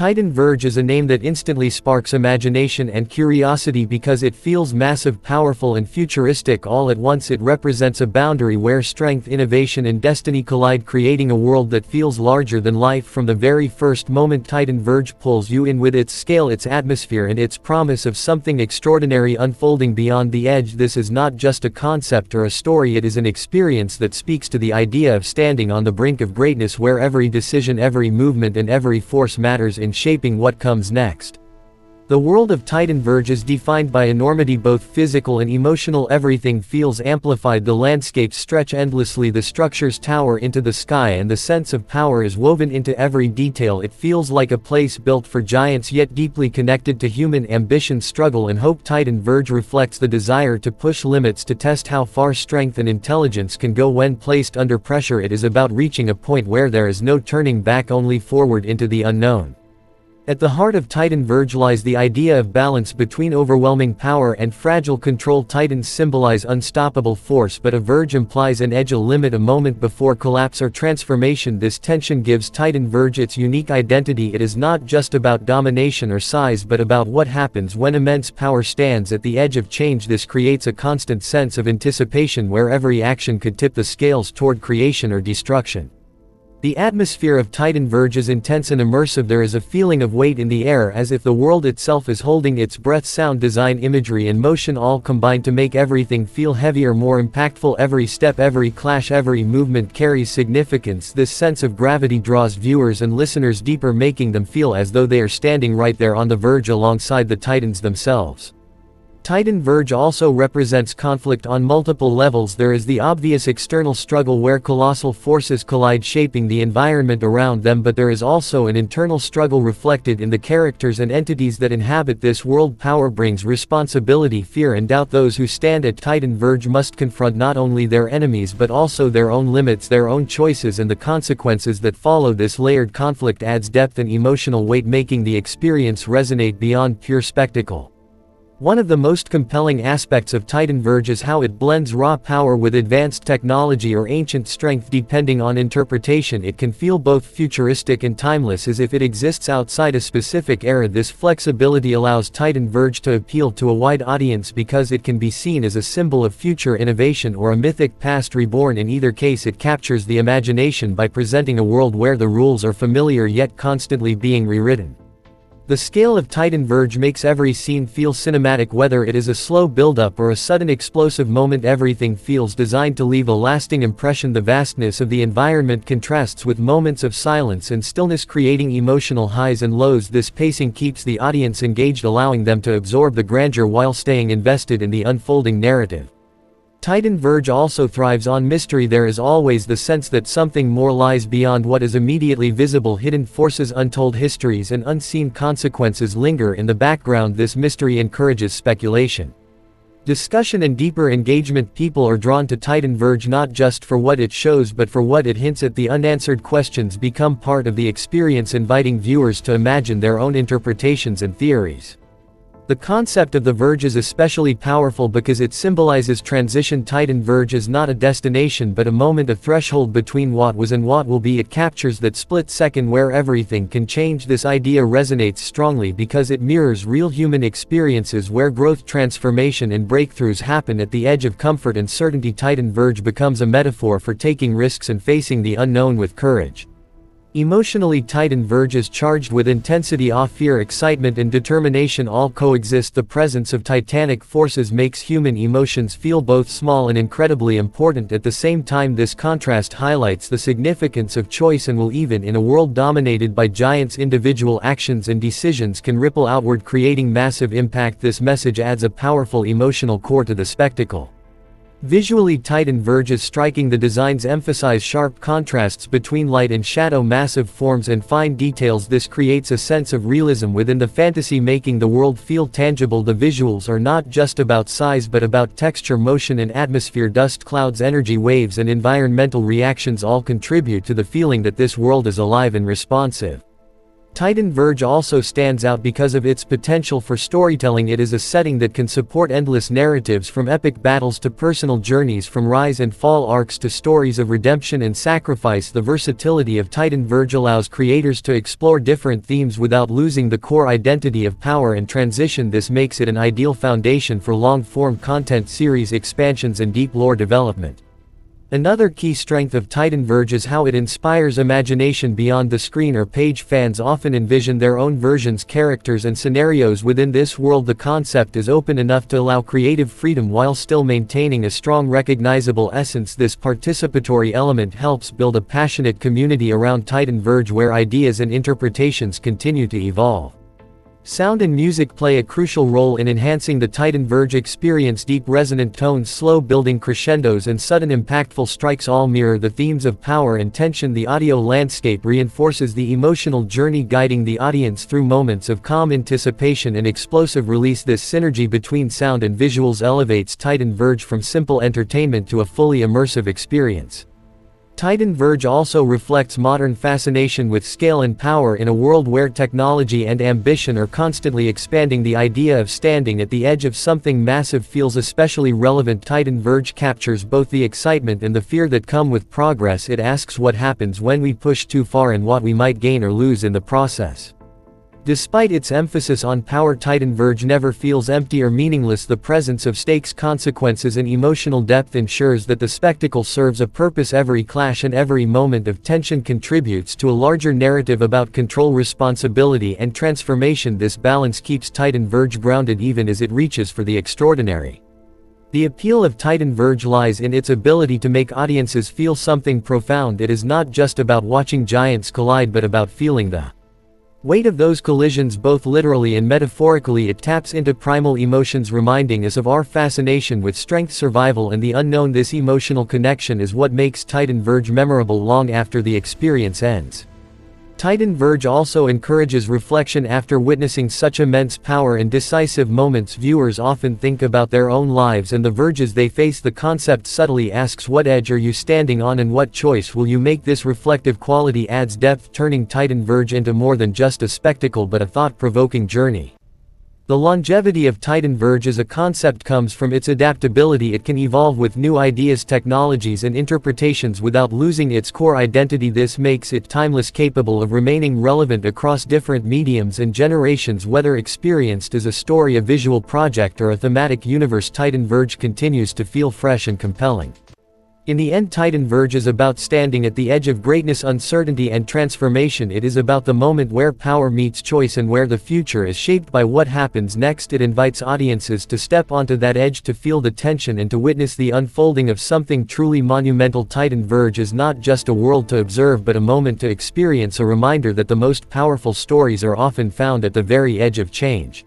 Titan Verge is a name that instantly sparks imagination and curiosity because it feels massive, powerful and futuristic all at once. It represents a boundary where strength, innovation and destiny collide, creating a world that feels larger than life from the very first moment. Titan Verge pulls you in with its scale, its atmosphere and its promise of something extraordinary unfolding beyond the edge. This is not just a concept or a story, it is an experience that speaks to the idea of standing on the brink of greatness, where every decision, every movement and every force matters in shaping what comes next. The world of Titan Verge is defined by enormity, both physical and emotional. Everything feels amplified, the landscapes stretch endlessly, the structures tower into the sky and the sense of power is woven into every detail. It feels like a place built for giants yet deeply connected to human ambition, struggle and hope. Titan Verge reflects the desire to push limits, to test how far strength and intelligence can go when placed under pressure. It is about reaching a point where there is no turning back, only forward into the unknown. At the heart of Titan Verge lies the idea of balance between overwhelming power and fragile control. Titans symbolize unstoppable force, but a verge implies an edge, a limit, a moment before collapse or transformation. This tension gives Titan Verge its unique identity. It is not just about domination or size, but about what happens when immense power stands at the edge of change. This creates a constant sense of anticipation, where every action could tip the scales toward creation or destruction. The atmosphere of Titan Verge is intense and immersive. There is a feeling of weight in the air, as if the world itself is holding its breath. Sound design, imagery and motion all combine to make everything feel heavier, more impactful. Every step, every clash, every movement carries significance. This sense of gravity draws viewers and listeners deeper, making them feel as though they are standing right there on the verge alongside the Titans themselves. Titan Verge also represents conflict on multiple levels. There is the obvious external struggle where colossal forces collide, shaping the environment around them, but there is also an internal struggle reflected in the characters and entities that inhabit this world. Power brings responsibility, fear and doubt. Those who stand at Titan Verge must confront not only their enemies but also their own limits, their own choices and the consequences that follow. This layered conflict adds depth and emotional weight, making the experience resonate beyond pure spectacle. One of the most compelling aspects of Titan Verge is how it blends raw power with advanced technology or ancient strength. Depending on interpretation, it can feel both futuristic and timeless, as if it exists outside a specific era. This flexibility allows Titan Verge to appeal to a wide audience because it can be seen as a symbol of future innovation or a mythic past reborn. In either case, it captures the imagination by presenting a world where the rules are familiar yet constantly being rewritten. The scale of Titan Verge makes every scene feel cinematic, whether it is a slow build-up or a sudden explosive moment. Everything feels designed to leave a lasting impression. The vastness of the environment contrasts with moments of silence and stillness, creating emotional highs and lows. This pacing keeps the audience engaged, allowing them to absorb the grandeur while staying invested in the unfolding narrative. Titan Verge also thrives on mystery. There is always the sense that something more lies beyond what is immediately visible. Hidden forces, untold histories and unseen consequences linger in the background. This mystery encourages speculation, discussion and deeper engagement. People are drawn to Titan Verge not just for what it shows but for what it hints at. The unanswered questions become part of the experience, inviting viewers to imagine their own interpretations and theories. The concept of the Verge is especially powerful because it symbolizes transition. Titan Verge is not a destination but a moment, a threshold between what was and what will be. It captures that split second where everything can change. This idea resonates strongly because it mirrors real human experiences where growth, transformation and breakthroughs happen at the edge of comfort and certainty. Titan Verge becomes a metaphor for taking risks and facing the unknown with courage. Emotionally, Titan Verge is charged with intensity, awe, fear, excitement and determination all coexist. The presence of titanic forces makes human emotions feel both small and incredibly important at the same time. This contrast highlights the significance of choice and will. Even in a world dominated by giants, individual actions and decisions can ripple outward, creating massive impact. This message adds a powerful emotional core to the spectacle. Visually, Titan Verge is striking. The designs emphasize sharp contrasts between light and shadow, massive forms and fine details. This creates a sense of realism within the fantasy, making the world feel tangible. The visuals are not just about size but about texture, motion and atmosphere. Dust clouds, energy waves and environmental reactions all contribute to the feeling that this world is alive and responsive. Titan Verge also stands out because of its potential for storytelling. It is a setting that can support endless narratives, from epic battles to personal journeys, from rise and fall arcs to stories of redemption and sacrifice. The versatility of Titan Verge allows creators to explore different themes without losing the core identity of power and transition. This makes it an ideal foundation for long-form content, series expansions, and deep lore development. Another key strength of Titan Verge is how it inspires imagination beyond the screen or page. Fans often envision their own versions, characters, and scenarios within this world. The concept is open enough to allow creative freedom while still maintaining a strong, recognizable essence. This participatory element helps build a passionate community around Titan Verge, where ideas and interpretations continue to evolve. Sound and music play a crucial role in enhancing the Titan Verge experience. Deep resonant tones, slow building crescendos, and sudden impactful strikes all mirror the themes of power and tension. The audio landscape reinforces the emotional journey, guiding the audience through moments of calm anticipation and explosive release. This synergy between sound and visuals elevates Titan Verge from simple entertainment to a fully immersive experience. Titan Verge also reflects modern fascination with scale and power. In a world where technology and ambition are constantly expanding, the idea of standing at the edge of something massive feels especially relevant. Titan Verge captures both the excitement and the fear that come with progress. It asks what happens when we push too far and what we might gain or lose in the process. Despite its emphasis on power, Titan Verge never feels empty or meaningless. The presence of stakes, consequences, and emotional depth ensures that the spectacle serves a purpose. Every clash and every moment of tension contributes to a larger narrative about control, responsibility, and transformation. This balance keeps Titan Verge grounded even as it reaches for the extraordinary. The appeal of Titan Verge lies in its ability to make audiences feel something profound. It is not just about watching giants collide, but about feeling the weight of those collisions, both literally and metaphorically. It taps into primal emotions, reminding us of our fascination with strength, survival, and the unknown. This emotional connection is what makes Titan Verge memorable long after the experience ends. Titan Verge also encourages reflection. After witnessing such immense power in decisive moments, viewers often think about their own lives and the verges they face. The concept subtly asks, what edge are you standing on and what choice will you make? This reflective quality adds depth, turning Titan Verge into more than just a spectacle but a thought-provoking journey. The longevity of Titan Verge as a concept comes from its adaptability. It can evolve with new ideas, technologies, and interpretations without losing its core identity. This makes it timeless, capable of remaining relevant across different mediums and generations. Whether experienced as a story, a visual project, or a thematic universe, Titan Verge continues to feel fresh and compelling. In the end, Titan Verge is about standing at the edge of greatness, uncertainty, and transformation. It is about the moment where power meets choice and where the future is shaped by what happens next. It invites audiences to step onto that edge, to feel the tension, and to witness the unfolding of something truly monumental. Titan Verge is not just a world to observe but a moment to experience, a reminder that the most powerful stories are often found at the very edge of change.